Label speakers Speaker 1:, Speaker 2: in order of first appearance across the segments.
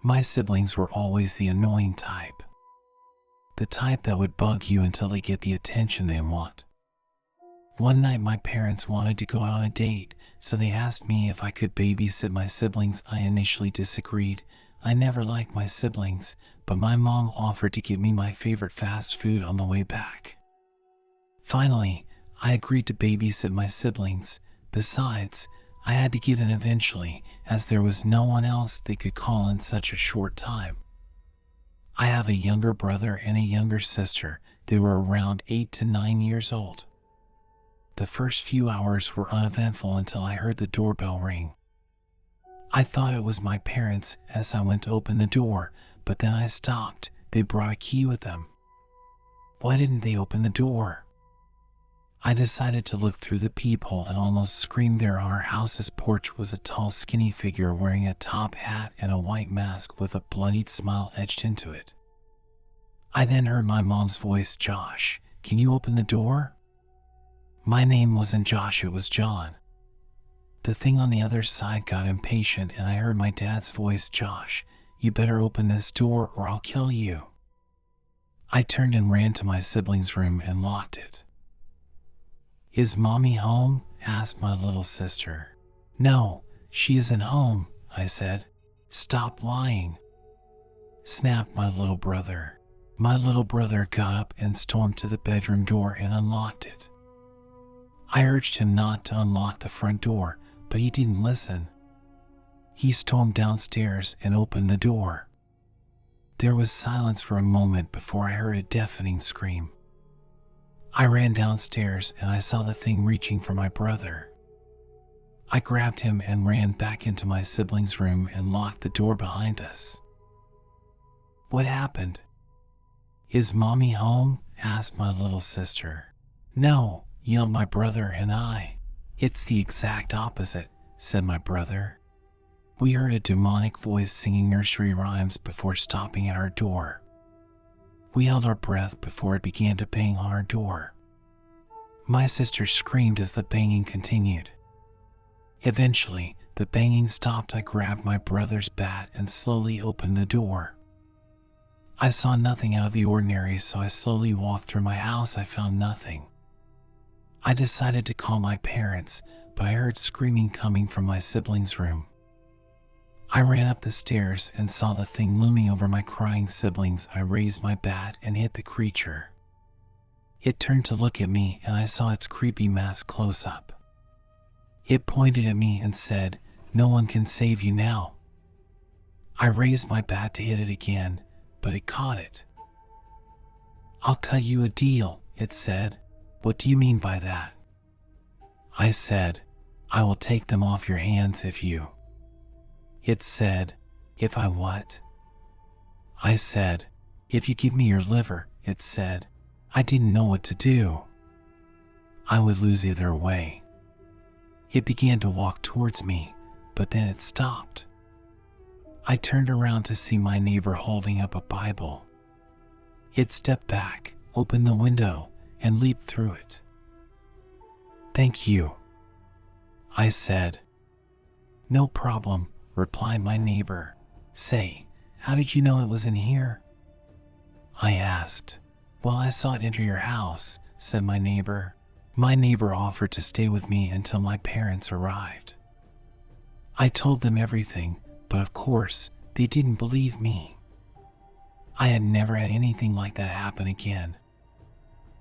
Speaker 1: My siblings were always the annoying type. The type that would bug you until they get the attention they want. One night my parents wanted to go out on a date, so they asked me if I could babysit my siblings. I initially disagreed. I never liked my siblings, but my mom offered to get me my favorite fast food on the way back. Finally, I agreed to babysit my siblings. Besides, I had to give in eventually, as there was no one else they could call in such a short time. I have a younger brother and a younger sister. They were around 8 to 9 years old. The first few hours were uneventful until I heard the doorbell ring. I thought it was my parents as I went to open the door, but then I stopped. They brought a key with them. Why didn't they open the door? I decided to look through the peephole and almost screamed. There on our house's porch was a tall, skinny figure wearing a top hat and a white mask with a bloodied smile etched into it. I then heard my mom's voice, "Josh, can you open the door?" My name wasn't Josh, it was John. The thing on the other side got impatient and I heard my dad's voice, "Josh, you better open this door or I'll kill you." I turned and ran to my siblings' room and locked it. "Is Mommy home?" asked my little sister. "No, she isn't home," I said. "Stop lying," snapped my little brother. My little brother got up and stormed to the bedroom door and unlocked it. I urged him not to unlock the front door, but he didn't listen. He stormed downstairs and opened the door. There was silence for a moment before I heard a deafening scream. I ran downstairs and I saw the thing reaching for my brother. I grabbed him and ran back into my siblings' room and locked the door behind us. "What happened?" "Is Mommy home?" asked my little sister. "No," yelled my brother and I. "It's the exact opposite," said my brother. We heard a demonic voice singing nursery rhymes before stopping at our door. We held our breath before it began to bang on our door. My sister screamed as the banging continued. Eventually, the banging stopped. I grabbed my brother's bat and slowly opened the door. I saw nothing out of the ordinary, so I slowly walked through my house. I found nothing. I decided to call my parents, but I heard screaming coming from my siblings' room. I ran up the stairs and saw the thing looming over my crying siblings. I raised my bat and hit the creature. It turned to look at me and I saw its creepy mask close up. It pointed at me and said, "No one can save you now." I raised my bat to hit it again, but it caught it. "I'll cut you a deal," it said. "What do you mean by that?" I said, "I will take them off your hands if you..." It said, "If I what?" I said, "If you give me your liver," it said. I didn't know what to do. I would lose either way. It began to walk towards me, but then it stopped. I turned around to see my neighbor holding up a Bible. It stepped back, opened the window, and leaped through it. "Thank you," I said. "No problem," replied my neighbor. "Say, how did you know it was in here?" I asked. "Well, I saw it enter your house," said my neighbor. My neighbor offered to stay with me until my parents arrived. I told them everything, but of course, they didn't believe me. I had never had anything like that happen again.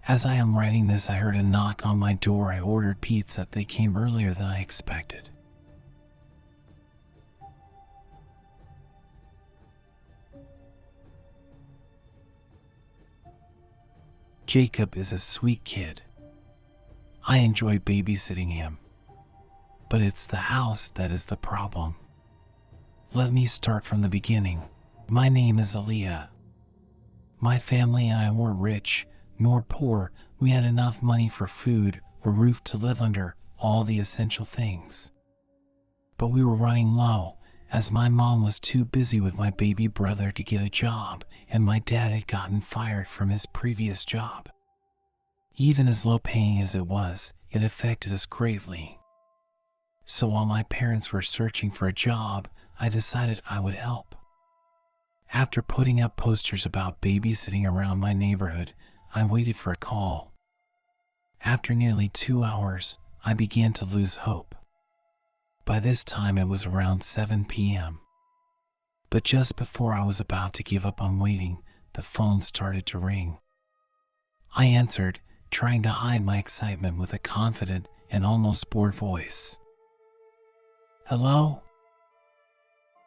Speaker 1: As I am writing this, I heard a knock on my door. I ordered pizza. They came earlier than I expected. Jacob is a sweet kid. I enjoy babysitting him. But it's the house that is the problem. Let me start from the beginning. My name is Aaliyah. My family and I weren't rich, nor poor. We had enough money for food, a roof to live under, all the essential things. But we were running low, as my mom was too busy with my baby brother to get a job, and my dad had gotten fired from his previous job. Even as low paying as it was, it affected us greatly. So while my parents were searching for a job, I decided I would help. After putting up posters about babysitting around my neighborhood, I waited for a call. After nearly 2 hours, I began to lose hope. By this time it was around 7 p.m. But just before I was about to give up on waiting, the phone started to ring. I answered, trying to hide my excitement with a confident and almost bored voice. "Hello?"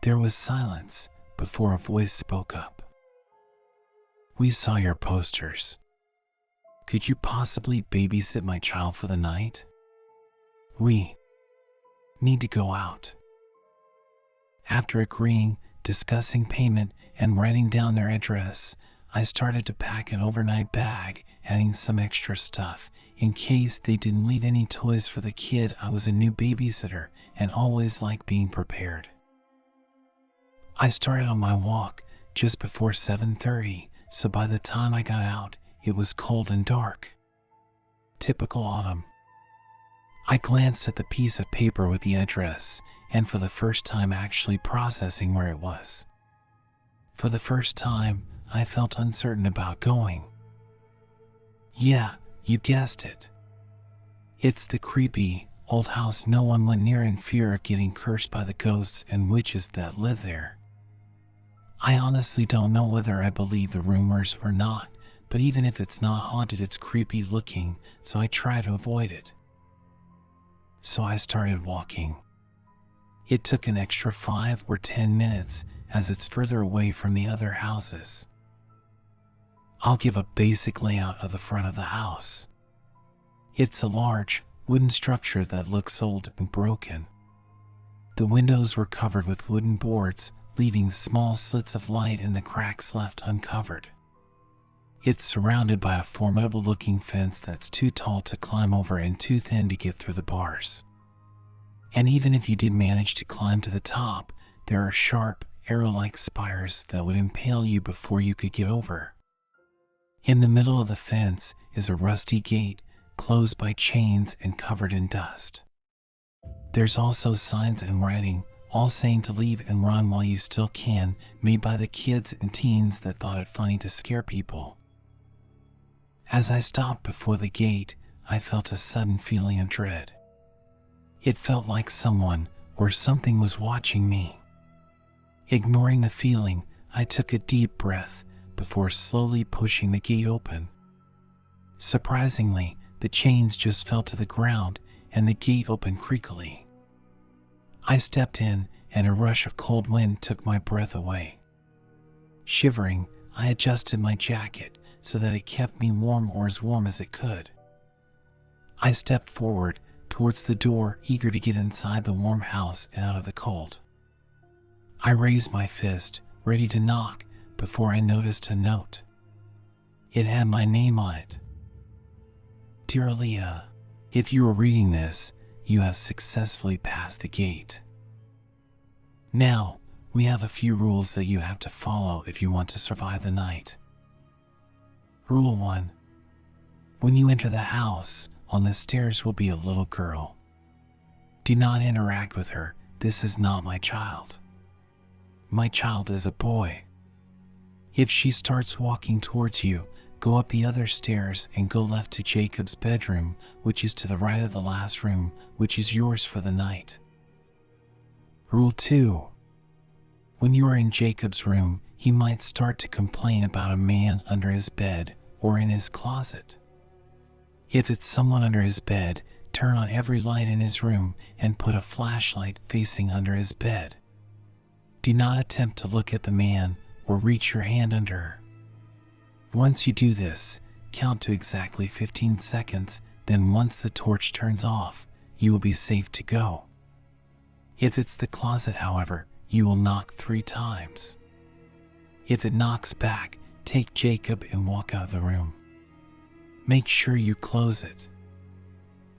Speaker 1: There was silence before a voice spoke up. "We saw your posters. Could you possibly babysit my child for the night? We need to go out." After agreeing, discussing payment, and writing down their address, I started to pack an overnight bag, adding some extra stuff in case they didn't leave any toys for the kid. I was a new babysitter and always liked being prepared. I started on my walk just before 7:30, so by the time I got out, it was cold and dark. Typical autumn. I glanced at the piece of paper with the address, and for the first time actually processing where it was. For the first time, I felt uncertain about going. Yeah, you guessed it. It's the creepy, old house no one went near in fear of getting cursed by the ghosts and witches that live there. I honestly don't know whether I believe the rumors or not, but even if it's not haunted, it's creepy looking, so I try to avoid it. So I started walking. It took an extra 5 or 10 minutes as it's further away from the other houses. I'll give a basic layout of the front of the house. It's a large, wooden structure that looks old and broken. The windows were covered with wooden boards, leaving small slits of light and the cracks left uncovered. It's surrounded by a formidable-looking fence that's too tall to climb over and too thin to get through the bars. And even if you did manage to climb to the top, there are sharp, arrow-like spires that would impale you before you could get over. In the middle of the fence is a rusty gate, closed by chains and covered in dust. There's also signs and writing, all saying to leave and run while you still can, made by the kids and teens that thought it funny to scare people. As I stopped before the gate, I felt a sudden feeling of dread. It felt like someone or something was watching me. Ignoring the feeling, I took a deep breath before slowly pushing the gate open. Surprisingly, the chains just fell to the ground and the gate opened creakily. I stepped in and a rush of cold wind took my breath away. Shivering, I adjusted my jacket so that it kept me warm or as warm as it could. I stepped forward towards the door, eager to get inside the warm house and out of the cold. I raised my fist, ready to knock, before I noticed a note. It had my name on it. "Dear Leah, if you are reading this, you have successfully passed the gate. Now, we have a few rules that you have to follow if you want to survive the night. Rule 1. When you enter the house, on the stairs will be a little girl. Do not interact with her. This is not my child. My child is a boy. If she starts walking towards you, go up the other stairs and go left to Jacob's bedroom, which is to the right of the last room, which is yours for the night. Rule 2. When you are in Jacob's room, he might start to complain about a man under his bed or in his closet. If it's someone under his bed, turn on every light in his room and put a flashlight facing under his bed. Do not attempt to look at the man or reach your hand under her. Once you do this, count to exactly 15 seconds, then once the torch turns off, you will be safe to go. If it's the closet, however, you will knock 3 times. If it knocks back, take Jacob and walk out of the room. Make sure you close it.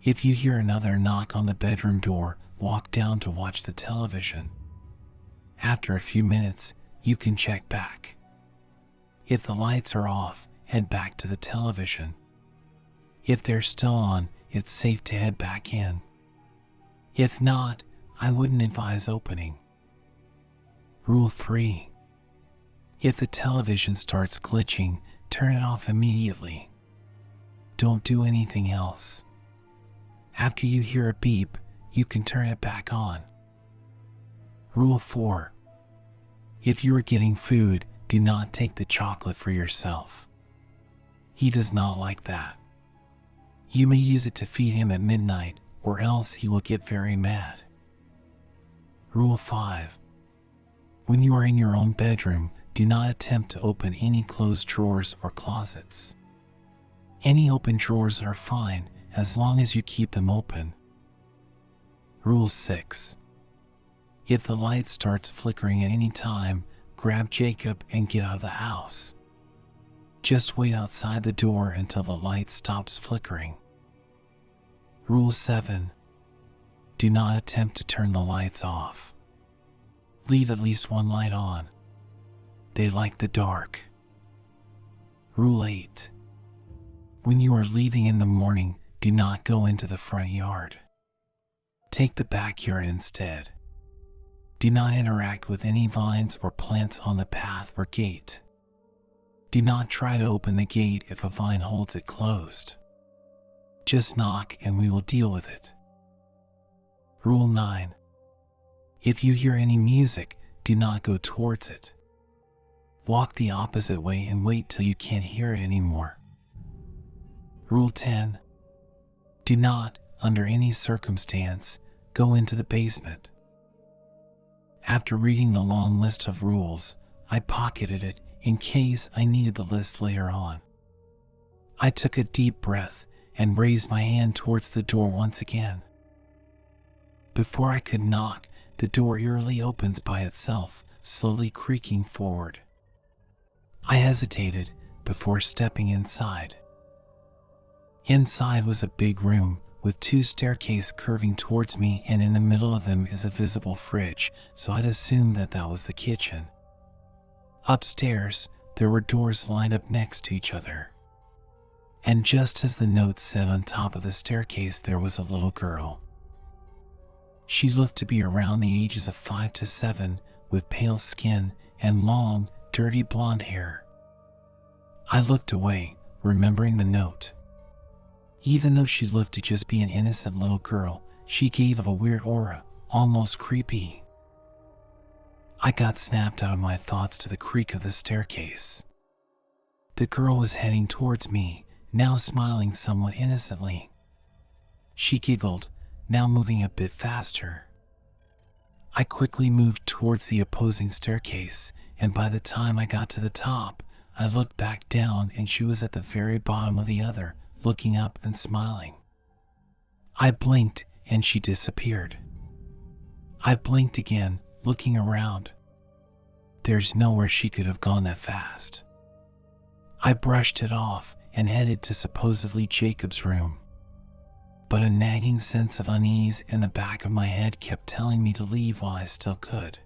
Speaker 1: If you hear another knock on the bedroom door, walk down to watch the television. After a few minutes, you can check back. If the lights are off, head back to the television. If they're still on, it's safe to head back in. If not, I wouldn't advise opening. Rule 3. If the television starts glitching, turn it off immediately. Don't do anything else. After you hear a beep, you can turn it back on. Rule 4. If you are getting food, do not take the chocolate for yourself. He does not like that. You may use it to feed him at midnight, or else he will get very mad. Rule 5. When you are in your own bedroom, do not attempt to open any closed drawers or closets. Any open drawers are fine, as long as you keep them open. Rule 6. If the light starts flickering at any time, grab Jacob and get out of the house. Just wait outside the door until the light stops flickering. Rule 7. Do not attempt to turn the lights off. Leave at least one light on. They like the dark. Rule 8. When you are leaving in the morning, do not go into the front yard. Take the backyard instead. Do not interact with any vines or plants on the path or gate. Do not try to open the gate if a vine holds it closed. Just knock and we will deal with it. Rule 9. If you hear any music, do not go towards it. Walk the opposite way and wait till you can't hear it anymore. Rule 10. Do not, under any circumstance, go into the basement. After reading the long list of rules, I pocketed it in case I needed the list later on. I took a deep breath and raised my hand towards the door once again. Before I could knock, the door eerily opens by itself, slowly creaking forward. I hesitated before stepping inside. Inside was a big room with 2 staircases curving towards me, and in the middle of them is a visible fridge, so I'd assumed that was the kitchen. Upstairs, there were doors lined up next to each other. And just as the note said on top of the staircase, there was a little girl. She looked to be around the ages of 5 to 7, with pale skin and long, dirty blonde hair. I looked away, remembering the note. Even though she looked to just be an innocent little girl, she gave off a weird aura, almost creepy. I got snapped out of my thoughts to the creak of the staircase. The girl was heading towards me, now smiling somewhat innocently. She giggled, now moving a bit faster. I quickly moved towards the opposing staircase, and by the time I got to the top, I looked back down and she was at the very bottom of the other, looking up and smiling. I blinked and she disappeared. I blinked again, looking around. There's nowhere she could have gone that fast. I brushed it off and headed to supposedly Jacob's room. But a nagging sense of unease in the back of my head kept telling me to leave while I still could.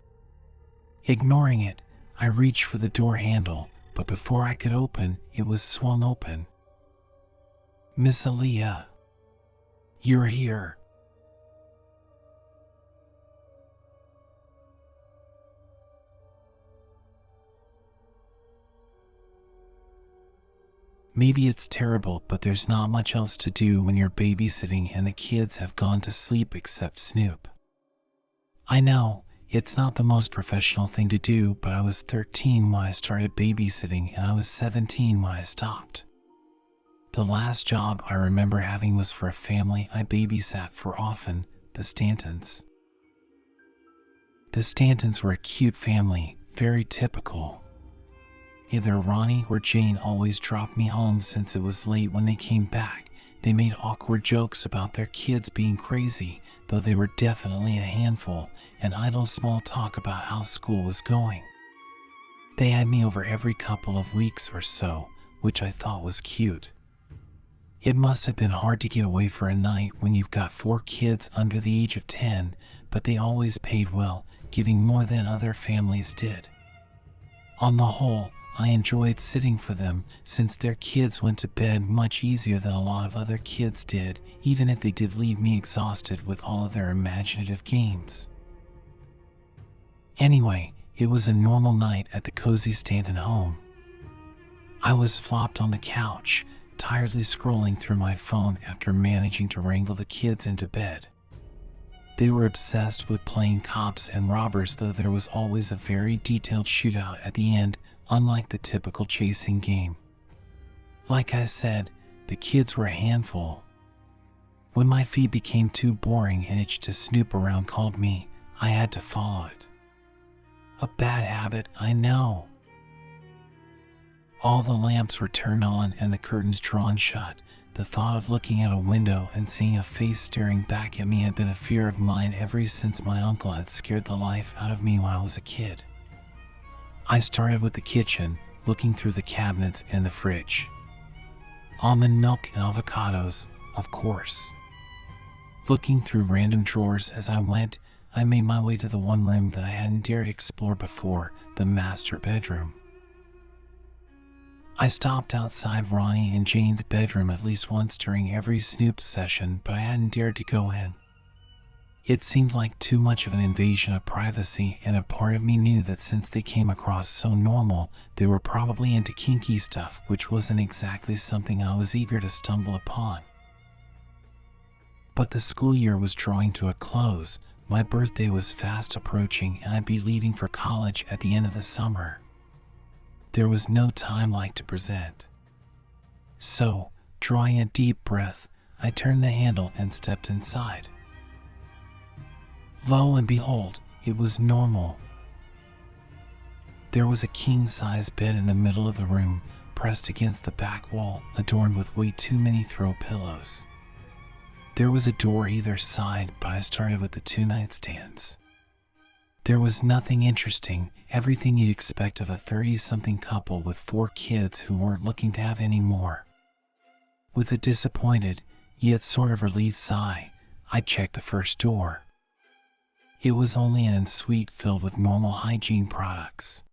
Speaker 1: Ignoring it, I reached for the door handle, but before I could open, it was swung open. "Miss Aaliyah, you're here." Maybe it's terrible, but there's not much else to do when you're babysitting and the kids have gone to sleep except Snoop. I know, it's not the most professional thing to do, but I was 13 when I started babysitting and I was 17 when I stopped. The last job I remember having was for a family I babysat for often, the Stantons. The Stantons were a cute family, very typical. Either Ronnie or Jane always dropped me home since it was late when they came back. They made awkward jokes about their kids being crazy, though they were definitely a handful, and idle small talk about how school was going. They had me over every couple of weeks or so, which I thought was cute. It must have been hard to get away for a night when you've got 4 kids under the age of 10, but they always paid well, giving more than other families did. On the whole, I enjoyed sitting for them since their kids went to bed much easier than a lot of other kids did, even if they did leave me exhausted with all of their imaginative games. Anyway, It was a normal night at the cozy Stanton home. I was flopped on the couch, tiredly scrolling through my phone after managing to wrangle the kids into bed. They were obsessed with playing cops and robbers, though there was always a very detailed shootout at the end, unlike the typical chasing game. Like I said, the kids were a handful. When my feed became too boring and itch to snoop around called me, I had to follow it. A bad habit, I know. All the lamps were turned on and the curtains drawn shut. The thought of looking out a window and seeing a face staring back at me had been a fear of mine ever since my uncle had scared the life out of me when I was a kid. I started with the kitchen, looking through the cabinets and the fridge. Almond milk and avocados, of course. Looking through random drawers as I went, I made my way to the one room that I hadn't dared explore before, the master bedroom. I stopped outside Ronnie and Jane's bedroom at least once during every snoop session, but I hadn't dared to go in. It seemed like too much of an invasion of privacy, and a part of me knew that since they came across so normal, they were probably into kinky stuff, which wasn't exactly something I was eager to stumble upon. But the school year was drawing to a close, my birthday was fast approaching, and I'd be leaving for college at the end of the summer. There was no time like to present. So, drawing a deep breath, I turned the handle and stepped inside. Lo and behold, it was normal. There was a king-size bed in the middle of the room, pressed against the back wall, adorned with way too many throw pillows. There was a door either side, but I started with the 2 nightstands. There was nothing interesting, everything you'd expect of a 30-something couple with 4 kids who weren't looking to have any more. With a disappointed, yet sort of relieved sigh, I checked the first door. It was only an ensuite filled with normal hygiene products.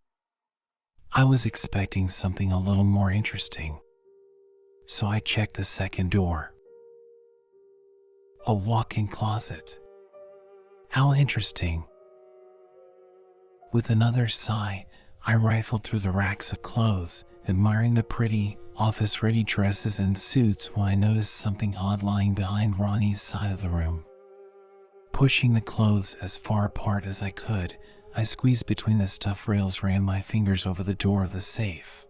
Speaker 1: I was expecting something a little more interesting. So I checked the second door. A walk-in closet. How interesting. With another sigh, I rifled through the racks of clothes, admiring the pretty, office-ready dresses and suits when I noticed something odd lying behind Ronnie's side of the room. Pushing the clothes as far apart as I could, I squeezed between the stuff rails, ran my fingers over the door of the safe.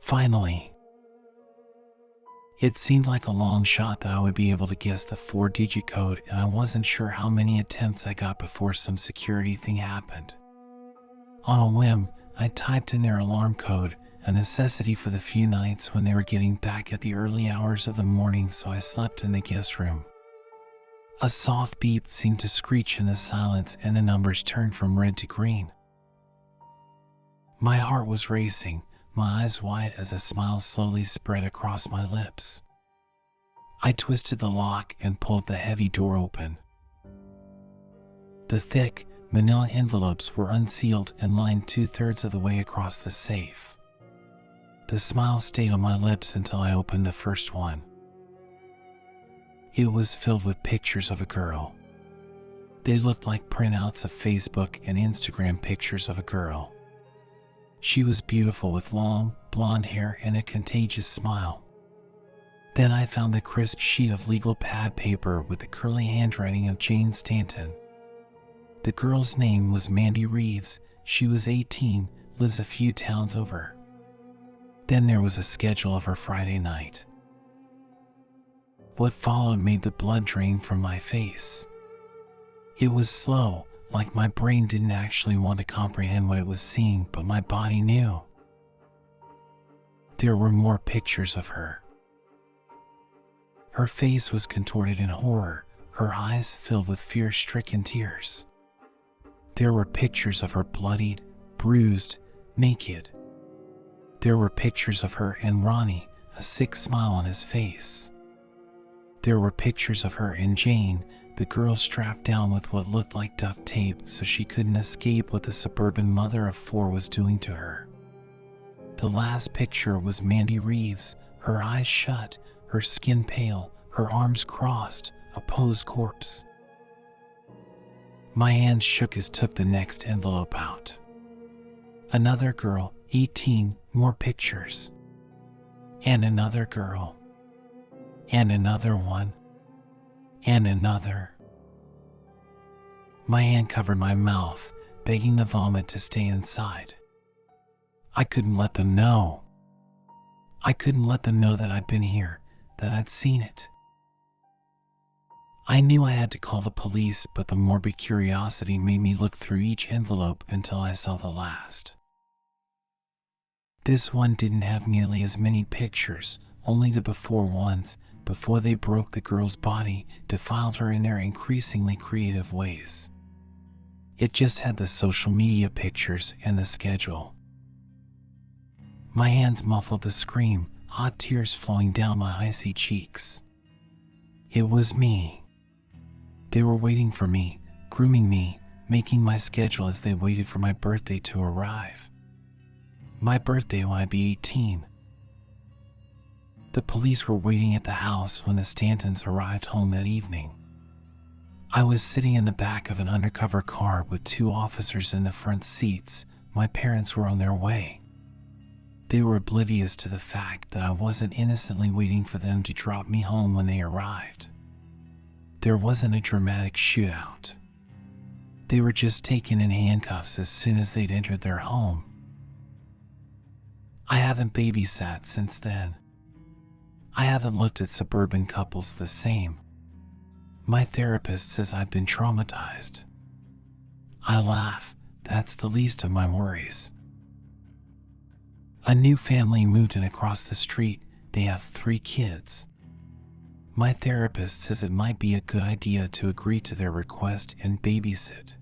Speaker 1: Finally. It seemed like a long shot that I would be able to guess the 4-digit code, and I wasn't sure how many attempts I got before some security thing happened. On a whim, I typed in their alarm code, a necessity for the few nights when they were getting back at the early hours of the morning, so I slept in the guest room. A soft beep seemed to screech in the silence, and the numbers turned from red to green. My heart was racing, my eyes wide as a smile slowly spread across my lips. I twisted the lock and pulled the heavy door open. The thick, manila envelopes were unsealed and lined 2/3 of the way across the safe. The smile stayed on my lips until I opened the first one. It was filled with pictures of a girl. They looked like printouts of Facebook and Instagram pictures of a girl. She was beautiful with long, blonde hair and a contagious smile. Then I found the crisp sheet of legal pad paper with the curly handwriting of Jane Stanton. The girl's name was Mandy Reeves. She was 18, lives a few towns over. Then there was a schedule of her Friday night. What followed made the blood drain from my face. It was slow, like my brain didn't actually want to comprehend what it was seeing, but my body knew. There were more pictures of her. Her face was contorted in horror, her eyes filled with fear-stricken tears. There were pictures of her bloodied, bruised, naked. There were pictures of her and Ronnie, a sick smile on his face. There were pictures of her and Jane, the girl strapped down with what looked like duct tape so she couldn't escape what the suburban mother of 4 was doing to her. The last picture was Mandy Reeves, her eyes shut, her skin pale, her arms crossed, a posed corpse. My hand shook as took the next envelope out. Another girl, 18, more pictures. And another girl. And another one. And another. My hand covered my mouth, begging the vomit to stay inside. I couldn't let them know. I couldn't let them know that I'd been here, that I'd seen it. I knew I had to call the police, but the morbid curiosity made me look through each envelope until I saw the last. This one didn't have nearly as many pictures, only the before ones, before they broke the girl's body, defiled her in their increasingly creative ways. It just had the social media pictures and the schedule. My hands muffled the scream, hot tears flowing down my icy cheeks. It was me. They were waiting for me, grooming me, making my schedule as they waited for my birthday to arrive. My birthday when I'd be 18. The police were waiting at the house when the Stantons arrived home that evening. I was sitting in the back of an undercover car with 2 officers in the front seats. My parents were on their way. They were oblivious to the fact that I wasn't innocently waiting for them to drop me home when they arrived. There wasn't a dramatic shootout. They were just taken in handcuffs as soon as they'd entered their home. I haven't babysat since then. I haven't looked at suburban couples the same. My therapist says I've been traumatized. I laugh, that's the least of my worries. A new family moved in across the street. They have 3 kids. My therapist says it might be a good idea to agree to their request and babysit.